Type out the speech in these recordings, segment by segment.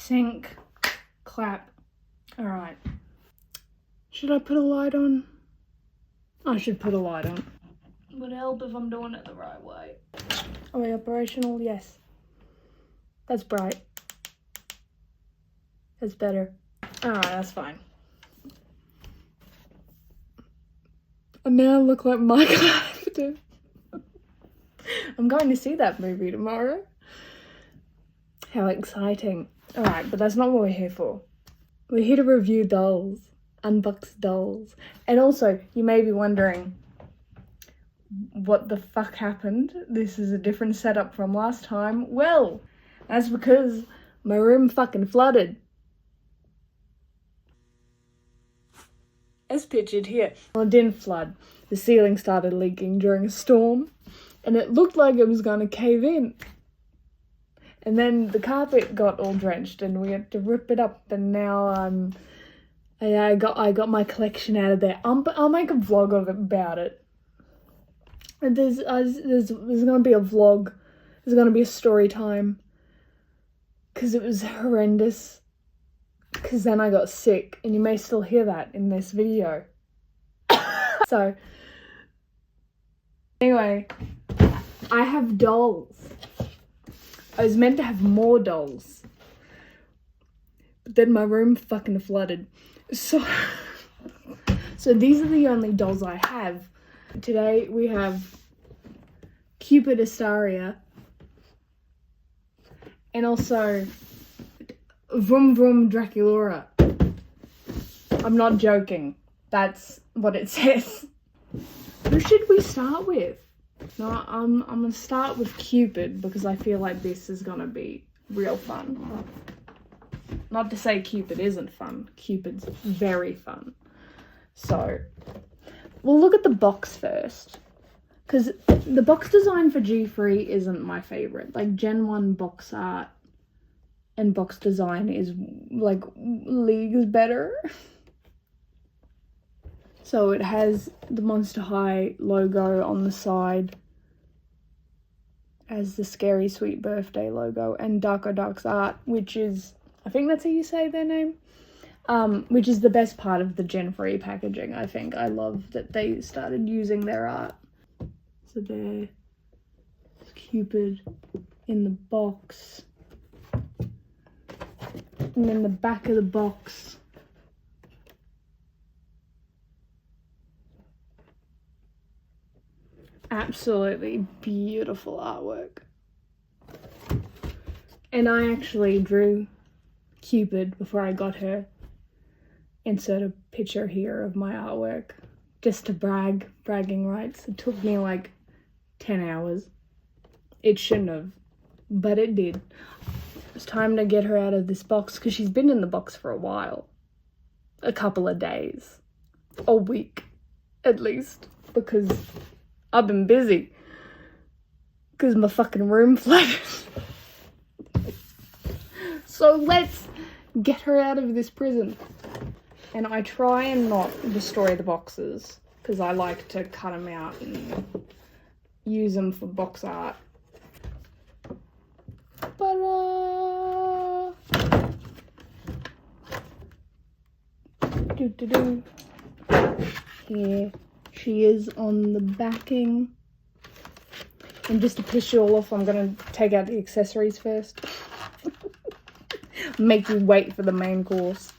Sync. Clap. Alright. Should I put a light on? I should put a light on. Would help if I'm doing it the right way. Are we operational? Yes. That's bright. That's better. Alright, that's fine. I now look like Michael After. I'm going to see that movie tomorrow. How exciting. Alright, but that's not what we're here for. We're here to review dolls. Unbox dolls. And also, you may be wondering, what the fuck happened? This is a different setup from last time. Well, that's because my room fucking flooded. As pictured here. Well, it didn't flood. The ceiling started leaking during a storm, and it looked like it was gonna cave in. And then the carpet got all drenched, and we had to rip it up. And now I got my collection out of there. I'll make a vlog about it. And there's gonna be a vlog. There's gonna be a story time. Cause it was horrendous. Cause then I got sick, and you may still hear that in this video. So, anyway, I have dolls. I was meant to have more dolls, but then my room fucking flooded. So these are the only dolls I have. Today we have Cupid, Asteria, and also Vroom Vroom Draculaura. I'm not joking. That's what it says. Who should we start with? No, I'm gonna start with Cupid because I feel like this is gonna be real fun. Not to say Cupid isn't fun. Cupid's very fun. So, we'll look at the box first. Because the box design for G3 isn't my favorite. Like, Gen 1 box art and box design is, like, leagues better. So it has the Monster High logo on the side as the Scary Sweet Birthday logo, and Darko Dark's art, which is, I think that's how you say their name, which is the best part of the Gen 3 packaging, I think. I love that they started using their art. So there's Cupid in the box. And then the back of the box, absolutely beautiful artwork. And I actually drew Cupid before I got her. Insert a picture here of my artwork. Just to bragging rights. It took me like 10 hours. It shouldn't have, but it did. It's time to get her out of this box because she's been in the box for a while. A couple of days. A week, at least. Because I've been busy. Because my fucking room flooded. So let's get her out of this prison. And I try and not destroy the boxes. Because I like to cut them out and use them for box art. Here she is on the backing. And just to piss you all off, I'm going to take out the accessories first. Make you wait for the main course.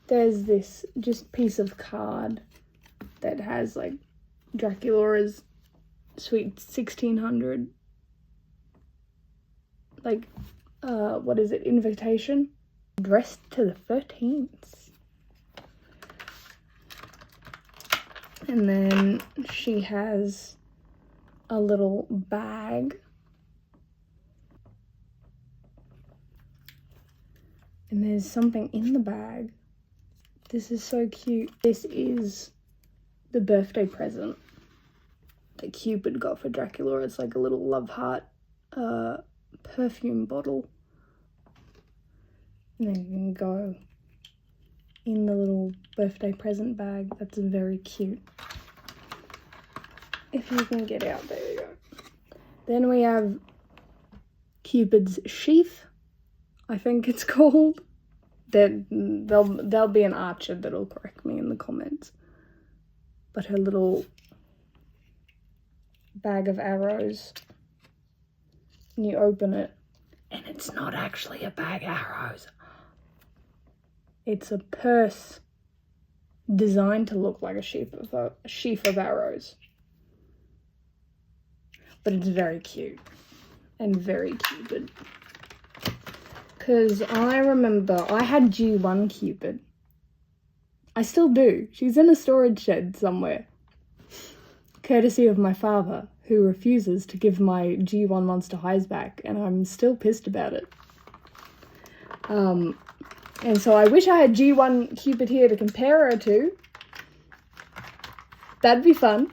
There's this just piece of card that has like Draculaura's Sweet 1600. Like, what is it? Invitation? Dressed to the 13th. And then she has a little bag. And there's something in the bag. This is so cute. This is the birthday present that Cupid got for Draculaura. It's like a little love heart perfume bottle. And then you can go in the little birthday present bag. That's very cute. If you can get out, there you go. Then we have Cupid's sheath. I think it's called. There'll be an archer that'll correct me in the comments. But her little bag of arrows, and you open it, and it's not actually a bag of arrows. It's a purse designed to look like a sheaf of arrows. But it's very cute and very Cupid. Because I remember I had G1 Cupid. I still do. She's in a storage shed somewhere. Courtesy of my father, who refuses to give my G1 Monster Highs back, and I'm still pissed about it. And so I wish I had G1 Cupid here to compare her to. That'd be fun.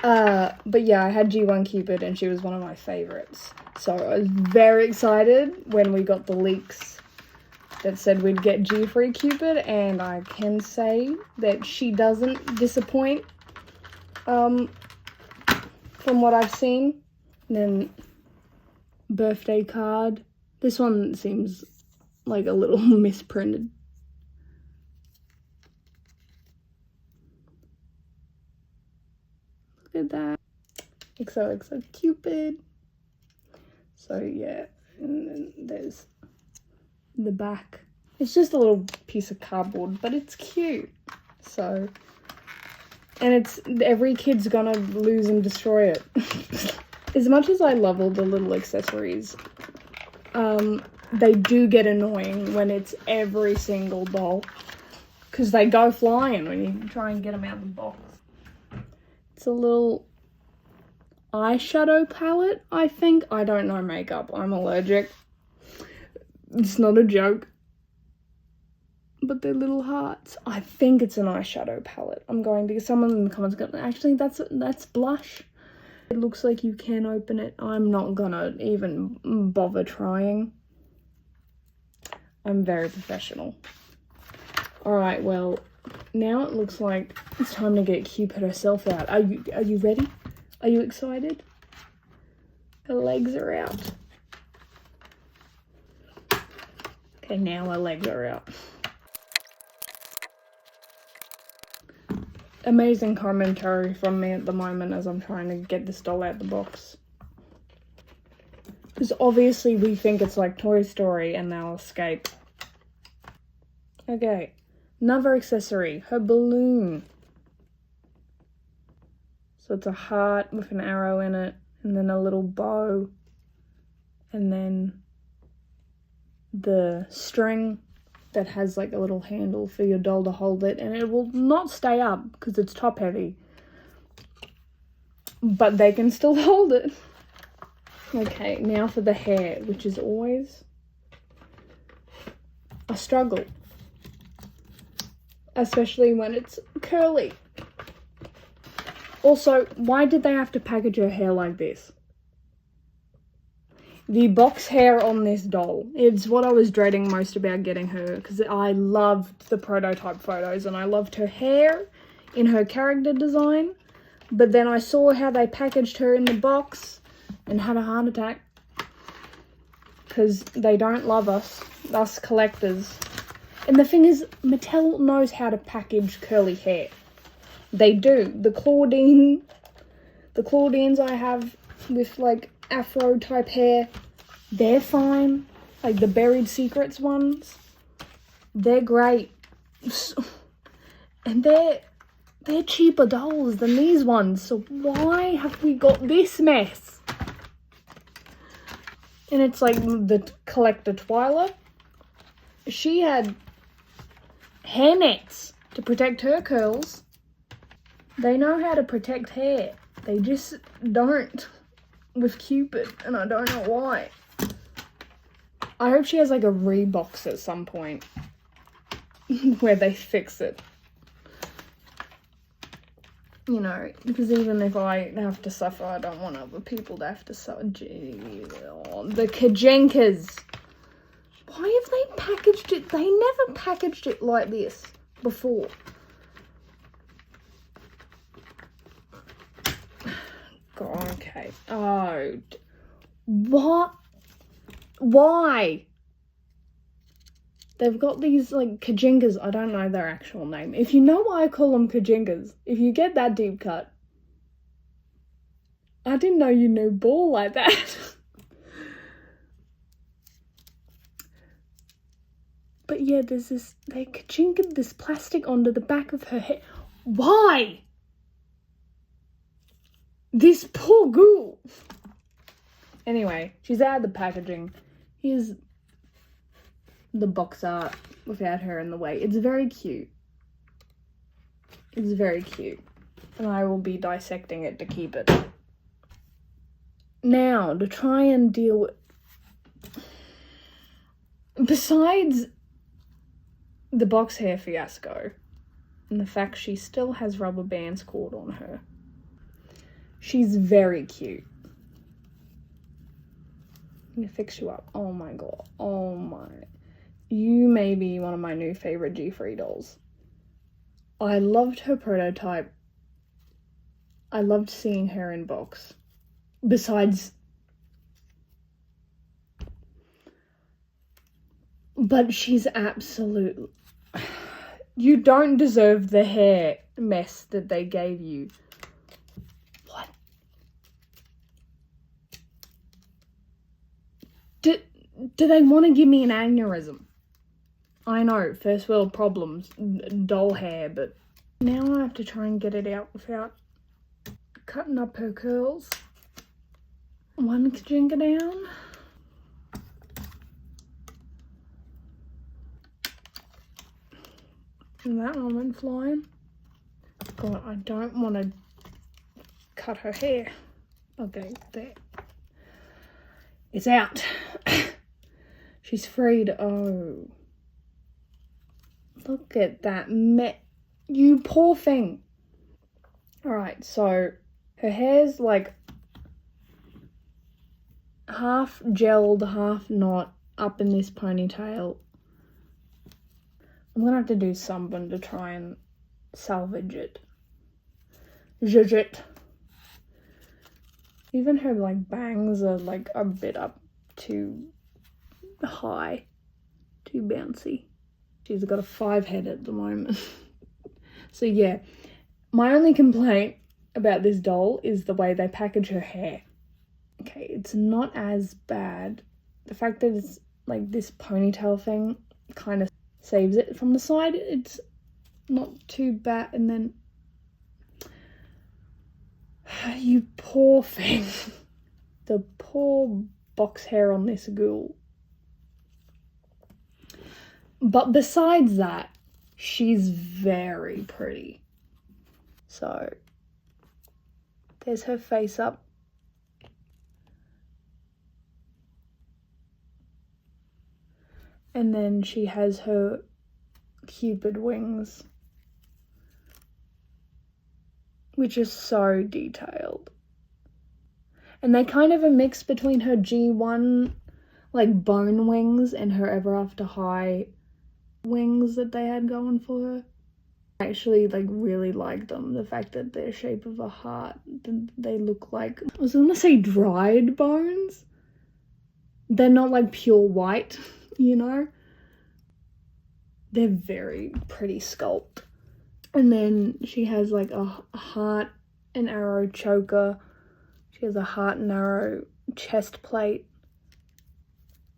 But yeah, I had G1 Cupid and she was one of my favorites. So I was very excited when we got the leaks that said we'd get G-free Cupid, and I can say that she doesn't disappoint, from what I've seen. And then birthday card. This one seems like a little misprinted. Look at that. XOXO Cupid. So yeah, and then there's the back. It's just a little piece of cardboard, but it's cute. So, and it's, every kid's gonna lose and destroy it. As much as I love all the little accessories, they do get annoying when it's every single doll, because they go flying when you try and get them out of the box. It's a little eyeshadow palette, I think. I don't know makeup. I'm allergic. It's not a joke. But they're little hearts. I think it's an eyeshadow palette. I'm going to get someone in the comments going, actually, that's blush. It looks like you can open it. I'm not gonna even bother trying. I'm very professional. Alright, well, now it looks like it's time to get Cupid herself out. Are you ready? Are you excited? Her legs are out. Okay, now her legs are out. Amazing commentary from me at the moment as I'm trying to get this doll out the box. Because obviously we think it's like Toy Story and they'll escape. Okay, another accessory, her balloon. So it's a heart with an arrow in it, and then a little bow, and then the string that has like a little handle for your doll to hold it, and it will not stay up because it's top heavy, but they can still hold it. Okay, now for the hair, which is always a struggle, especially when it's curly. Also, why did they have to package her hair like this? The box hair on this doll, it's what I was dreading most about getting her, because I loved the prototype photos and I loved her hair in her character design, but then I saw how they packaged her in the box and had a heart attack, because they don't love us collectors. And the thing is, Mattel knows how to package curly hair. They do. The Claudines I have with like afro type hair, they're fine. Like the Buried Secrets ones, they're great. And they're cheaper dolls than these ones, so why have we got this mess? And it's like the collector Twyla, she had hair nets to protect her curls. They know how to protect hair. They just don't with Cupid, and I don't know why. I hope she has like a rebox at some point where they fix it. You know, because even if I have to suffer, I don't want other people to have to suffer. Gee, oh, the Kajenkas. Why have they packaged it? They never packaged it like this before. God, okay. Oh, what? Why? They've got these, like, kajingas. I don't know their actual name. If you know why I call them kajingas, if you get that deep cut, I didn't know you knew ball like that. But yeah, there's this, they kajingaed this plastic onto the back of her head. Why? This poor ghoul. Anyway, she's out of the packaging. Here's the box art without her in the way. It's very cute. It's very cute. And I will be dissecting it to keep it. Now, to try and deal with... Besides the box hair fiasco and the fact she still has rubber bands caught on her, she's very cute. I'm gonna fix you up. Oh my god. Oh my. You may be one of my new favorite G3 dolls. I loved her prototype. I loved seeing her in box. Besides... But she's absolute... You don't deserve the hair mess that they gave you. What? Do they want to give me an aneurysm? I know, first world problems, doll hair, but now I have to try and get it out without cutting up her curls. One kajinga down. And that one went flying. God, I don't want to cut her hair. Okay, there. It's out. She's freed. Oh. Look at that. You poor thing. Alright, so her hair's like half gelled, half not, up in this ponytail. I'm gonna have to do something to try and salvage it. Zhuzh it. Even her, like, bangs are, like, a bit up too high. Too bouncy. She's got a 5 head at the moment. So, yeah. My only complaint about this doll is the way they package her hair. Okay, it's not as bad. The fact that it's, like, this ponytail thing kind of saves it from the side. It's not too bad. And then you poor thing. The poor box hair on this ghoul. But besides that, she's very pretty. So there's her face up. And then she has her Cupid wings, which is so detailed. And they kind of a mix between her G1, like, bone wings and her Ever After High wings that they had going for her. I actually, like, really like them. The fact that they're shape of a heart, they look like, I was gonna say dried bones. They're not, like, pure white. You know, they're very pretty sculpt. And then she has like a heart and arrow choker. She has a heart and arrow chest plate.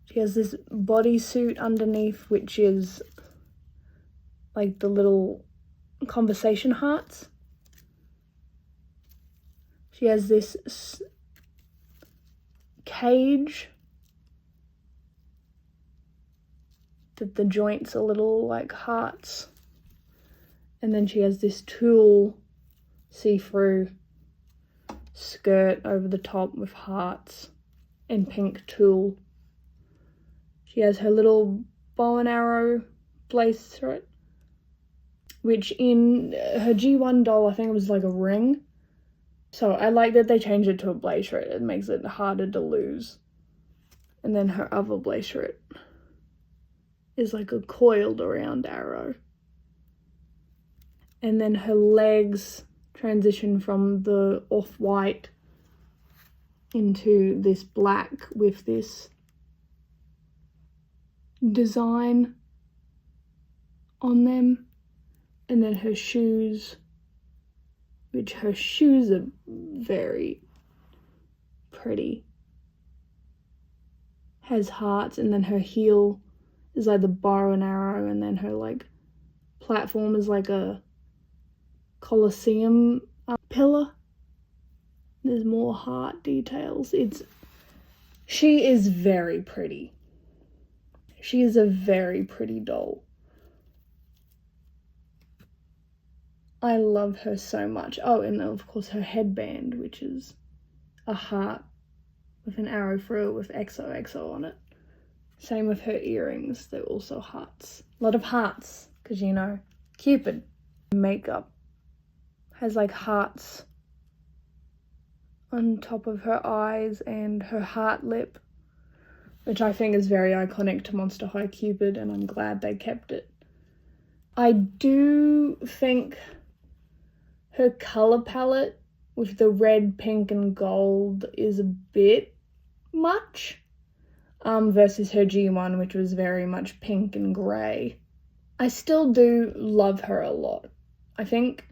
She has this bodysuit underneath, which is like the little conversation hearts. She has this cage that the joints are little like hearts. And then she has this tulle see-through skirt over the top with hearts and pink tulle. She has her little bow and arrow bracelet, which in her G1 doll, I think it was like a ring. So I like that they changed it to a bracelet. It makes it harder to lose. And then her other bracelet is like a coiled around arrow. And then her legs transition from the off-white into this black with this design on them. And then her shoes, which her shoes are very pretty. Has hearts, and then her heel is like the bow and arrow, and then her like platform is like a Colosseum pillar. There's more heart details. She is very pretty. She is a very pretty doll. I love her so much. Oh, and of course her headband, which is a heart with an arrow through it with XOXO on it. Same with her earrings, they're also hearts. A lot of hearts, because you know, Cupid. Makeup has like hearts on top of her eyes and her heart lip, which I think is very iconic to Monster High Cupid, and I'm glad they kept it. I do think her colour palette with the red, pink and gold is a bit much versus her G1, which was very much pink and grey. I still do love her a lot. I think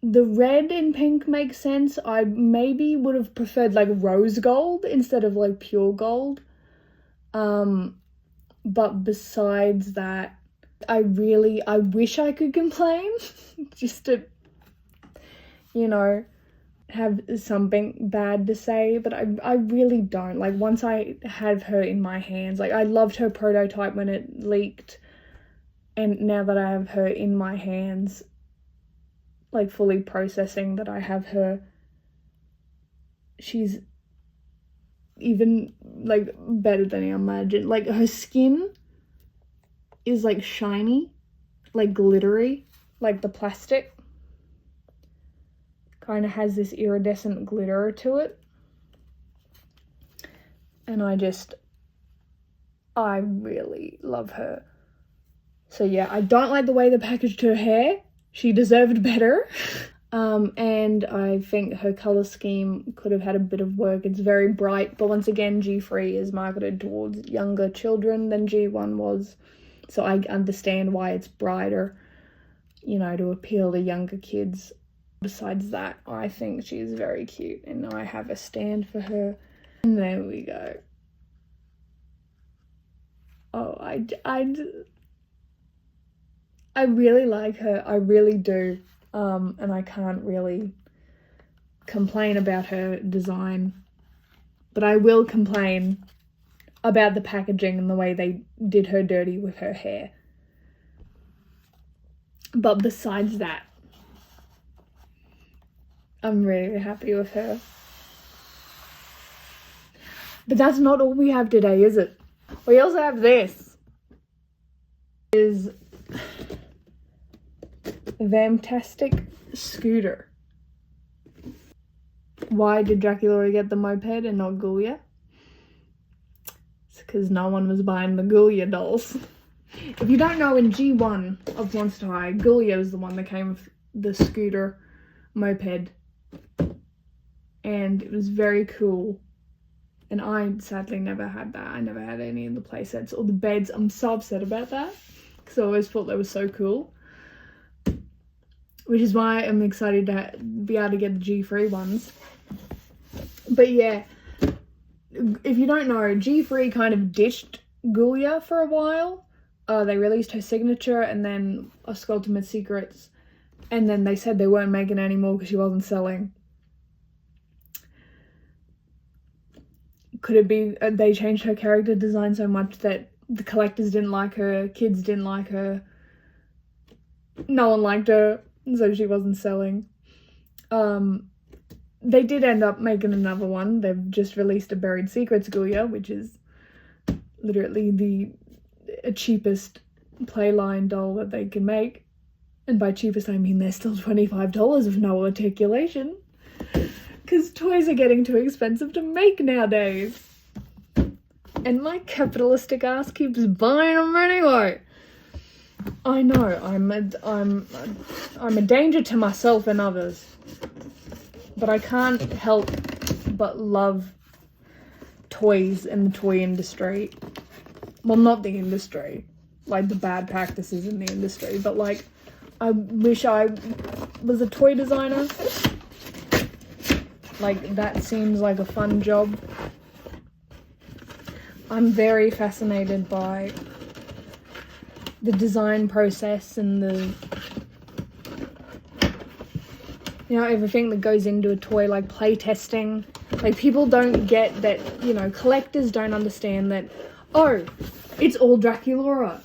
the red and pink makes sense. I maybe would have preferred like rose gold instead of like pure gold. But besides that, I wish I could complain just to, you know, have something bad to say, but I really don't. Like, once I have her in my hands, like, I loved her prototype when it leaked, and now that I have her in my hands, like, fully processing that I have her, she's even, like, better than I imagined. Like, her skin is, like, shiny, like, glittery, like the plastic. Kind of has this iridescent glitter to it. And I really love her. So yeah, I don't like the way they packaged her hair. She deserved better. And I think her colour scheme could have had a bit of work. It's very bright, but once again, G3 is marketed towards younger children than G1 was. So I understand why it's brighter, you know, to appeal to younger kids. Besides that, I think she's very cute, and I have a stand for her. And there we go. Oh, I really like her. I really do. And I can't really complain about her design. But I will complain about the packaging and the way they did her dirty with her hair. But besides that, I'm really happy with her. But that's not all we have today, is it? We also have this. Is fangtastic scooter. Why did Draculaura get the moped and not Ghoulia? It's because no one was buying the Ghoulia dolls. If you don't know, in G1 of Monster High, Ghoulia was the one that came with the scooter moped. And it was very cool. And I sadly never had that. I never had any of the playsets or the beds. I'm so upset about that, because I always thought they were so cool. Which is why I'm excited to be able to get the G3 ones. But yeah, if you don't know, G3 kind of ditched Ghoulia for a while. They released her signature and then Ultimate Secrets. And then they said they weren't making any more because she wasn't selling. Could it be they changed her character design so much that the collectors didn't like her, kids didn't like her, no one liked her, so she wasn't selling. They did end up making another one. They've just released a Buried Secrets Ghoulia, which is literally the cheapest playline doll that they can make. And by cheapest, I mean they're still $25 with no articulation. Because toys are getting too expensive to make nowadays. And my capitalistic ass keeps buying them anyway. I know, I'm a danger to myself and others. But I can't help but love toys and the toy industry. Well, not the industry, like the bad practices in the industry, but like, I wish I was a toy designer. Like, that seems like a fun job. I'm very fascinated by the design process and the, you know, everything that goes into a toy, like play testing. Like, people don't get that, you know, collectors don't understand that, oh, it's all draculaura.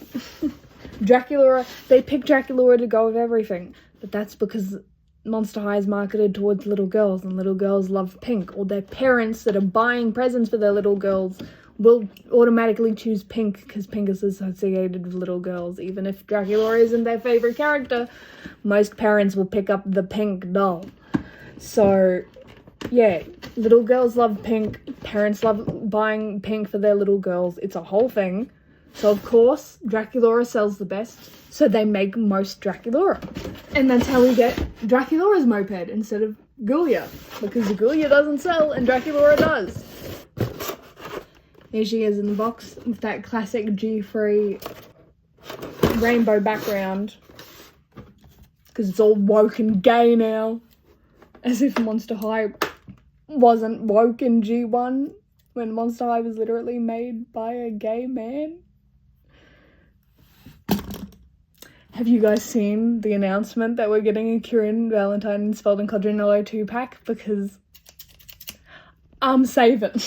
Draculaura, they pick draculaura to go with everything. But that's because Monster High is marketed towards little girls, and little girls love pink. Or their parents that are buying presents for their little girls will automatically choose pink because pink is associated with little girls. Even if draculaura isn't their favorite character, most parents will pick up the pink doll. So, yeah, little girls love pink. Parents love buying pink for their little girls. It's a whole thing. So, of course, draculaura sells the best. So they make most draculaura. And that's how we get Draculaura's moped instead of Ghoulia. Because Ghoulia doesn't sell and Draculaura does. Here she is in the box with that classic G3 rainbow background. Because it's all woke and gay now. As if Monster High wasn't woke in G1 when Monster High was literally made by a gay man. Have you guys seen the announcement that we're getting a Kieran, Valentine and Spalding Codronello 2-pack? Because I'm saving.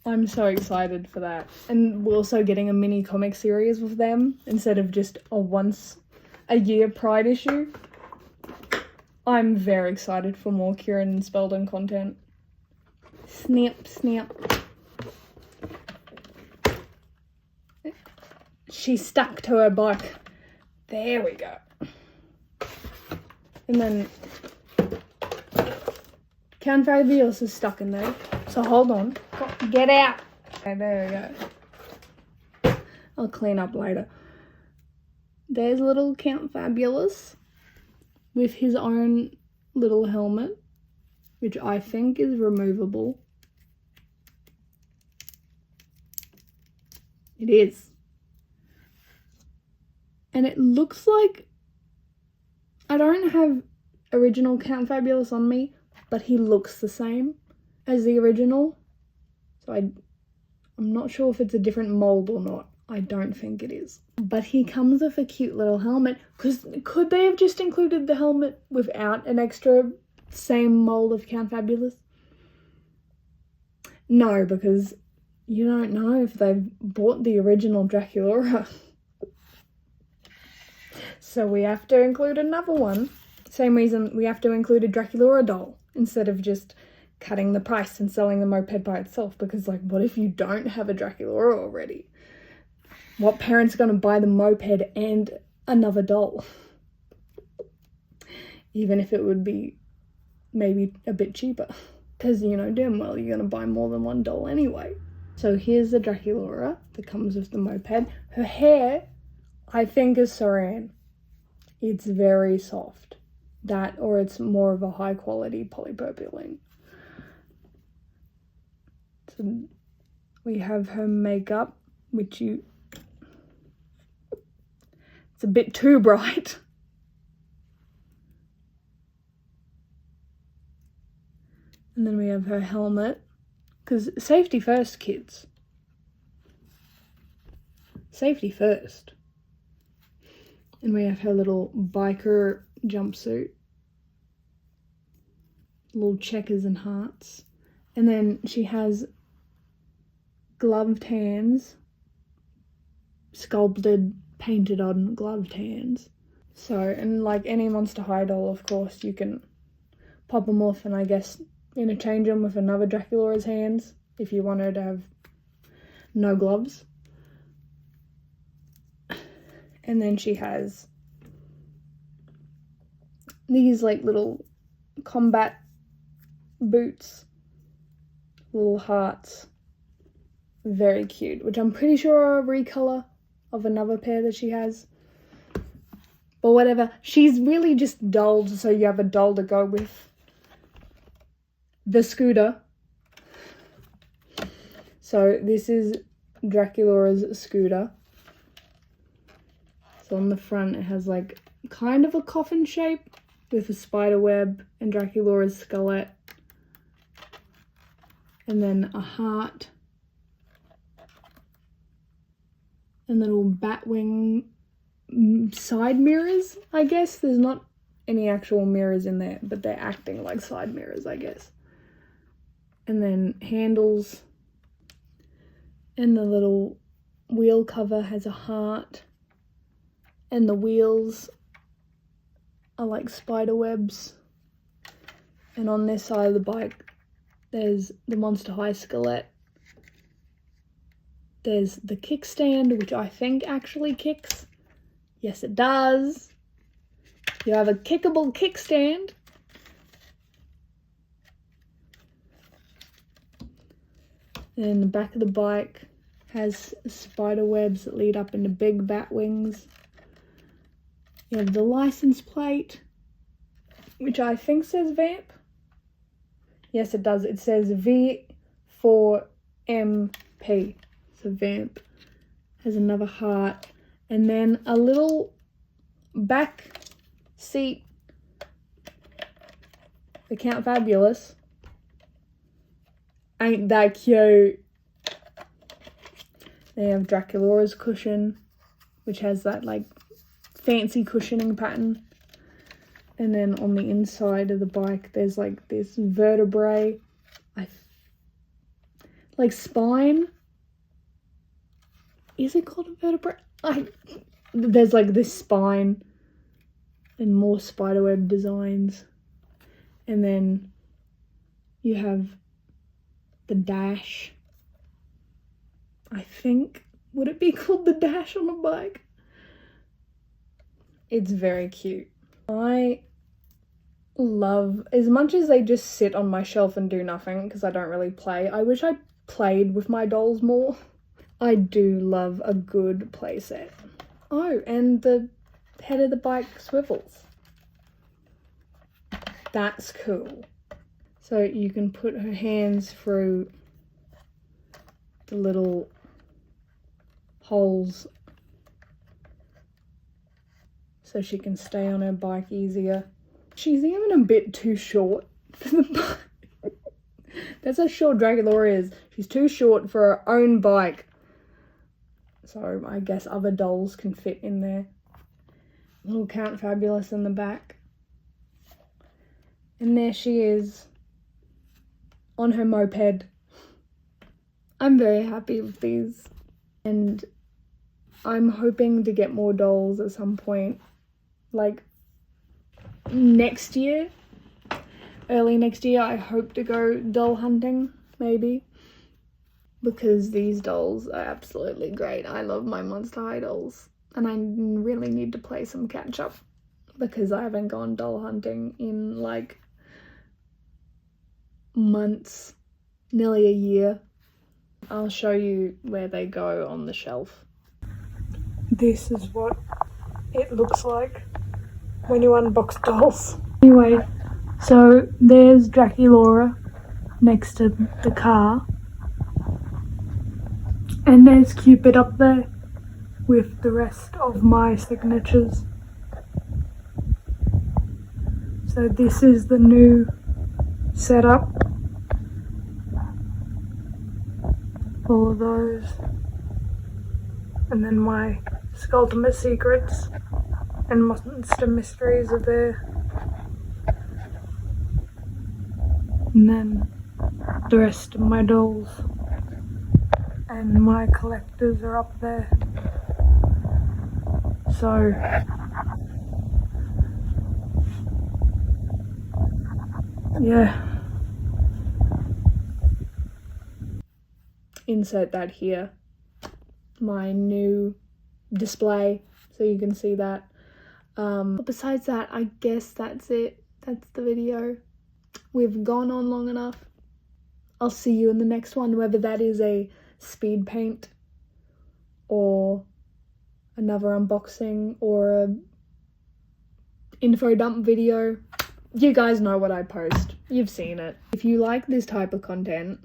I'm so excited for that. And we're also getting a mini comic series with them instead of just a once a year Pride issue. I'm very excited for more Kieran and Spalding content. Snap, snap. She's stuck to her bike. There we go. And then Count Fabius is stuck in there. So hold on. Get out. Okay, there we go. I'll clean up later. There's little Count Fabulous with his own little helmet, which I think is removable. It is. And it looks like, I don't have original Count Fabulous on me, but he looks the same as the original. So I'm not sure if it's a different mold or not. I don't think it is. But he comes with a cute little helmet. Because could they have just included the helmet without an extra same mold of Count Fabulous? No, because you don't know if they've bought the original Draculaura. So we have to include another one. Same reason we have to include a Draculaura doll instead of just cutting the price and selling the moped by itself. Because, like, what if you don't have a Draculaura already? What parent's going to buy the moped and another doll? Even if it would be maybe a bit cheaper. Because, you know, damn well you're going to buy more than one doll anyway. So here's the Draculaura that comes with the moped. Her hair, I think, is saran. It's very soft. That, or it's more of a high quality polypropylene. So we have her makeup, which it's a bit too bright. And then we have her helmet, because safety first, kids. Safety first. And we have her little biker jumpsuit. Little checkers and hearts. And then she has gloved hands. Sculpted, painted on gloved hands. So, and like any Monster High doll, of course, you can pop them off and I guess interchange them with another Draculaura's hands if you want her to have no gloves. And then she has these like little combat boots, little hearts, very cute, which I'm pretty sure are a recolor of another pair that she has. But whatever, she's really just dolled, so you have a doll to go with the scooter. So this is Draculaura's scooter. So on the front it has like kind of a coffin shape with a spider web and Draculaura's skeleton. And then a heart. And little batwing side mirrors, I guess. There's not any actual mirrors in there, but they're acting like side mirrors, I guess. And then handles. And the little wheel cover has a heart. And the wheels are like spider webs. And on this side of the bike, there's the Monster High skeleton. There's the kickstand, which I think actually kicks. Yes, it does. You have a kickable kickstand. And the back of the bike has spider webs that lead up into big bat wings. You have the license plate, which I think says Vamp. Yes, it does. It says V4MP. So Vamp has another heart. And then a little back seat for Count Fabulous. Ain't that cute? They have Draculaura's cushion, which has that like fancy cushioning pattern. And then on the inside of the bike, there's like this vertebrae, like spine. Is it called a vertebrae? There's like this spine and more spiderweb designs. And then you have the dash. I think, would it be called the dash on a bike? It's very cute. I love, as much as they just sit on my shelf and do nothing because I don't really play, I wish I played with my dolls more. I do love a good play set. Oh, and the head of the bike swivels. That's cool. So you can put her hands through the little holes so she can stay on her bike easier. She's even a bit too short for the bike. That's how short Draculaura is. She's too short for her own bike. So I guess other dolls can fit in there. Little Count Fabulous in the back. And there she is on her moped. I'm very happy with these. And I'm hoping to get more dolls at some point. Like next year. Early next year, I hope to go doll hunting, maybe. Because these dolls are absolutely great. I love my Monster High dolls. And I really need to play some catch up. Because I haven't gone doll hunting in like months. Nearly a year. I'll show you where they go on the shelf. This is what it looks like when you unbox dolls. Anyway, so there's Draculaura next to the car. And there's Cupid up there with the rest of my signatures. So this is the new setup. All of those. And then my Skulltimate Secrets and Monster Mysteries are there. And then the rest of my dolls and my collectors are up there. So yeah. Insert that here. My new display, so you can see that. But besides that, I guess that's it. That's the video. We've gone on long enough. I'll see you in the next one, whether that is a speed paint or another unboxing or a info dump video. You guys know what I post. You've seen it. If you like this type of content,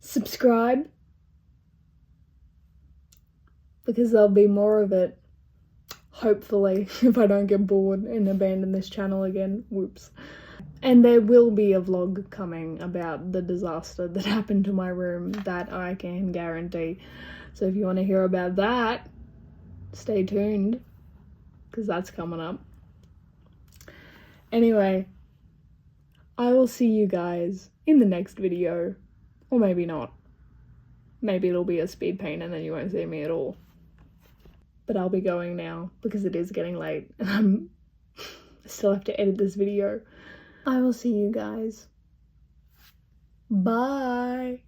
subscribe because there'll be more of it. Hopefully, if I don't get bored and abandon this channel again. Whoops. And there will be a vlog coming about the disaster that happened to my room, that I can guarantee. So if you want to hear about that, stay tuned, because that's coming up. Anyway, I will see you guys in the next video, or maybe not. Maybe it'll be a speed paint and then you won't see me at all. But I'll be going now because it is getting late and I still have to edit this video. I will see you guys. Bye.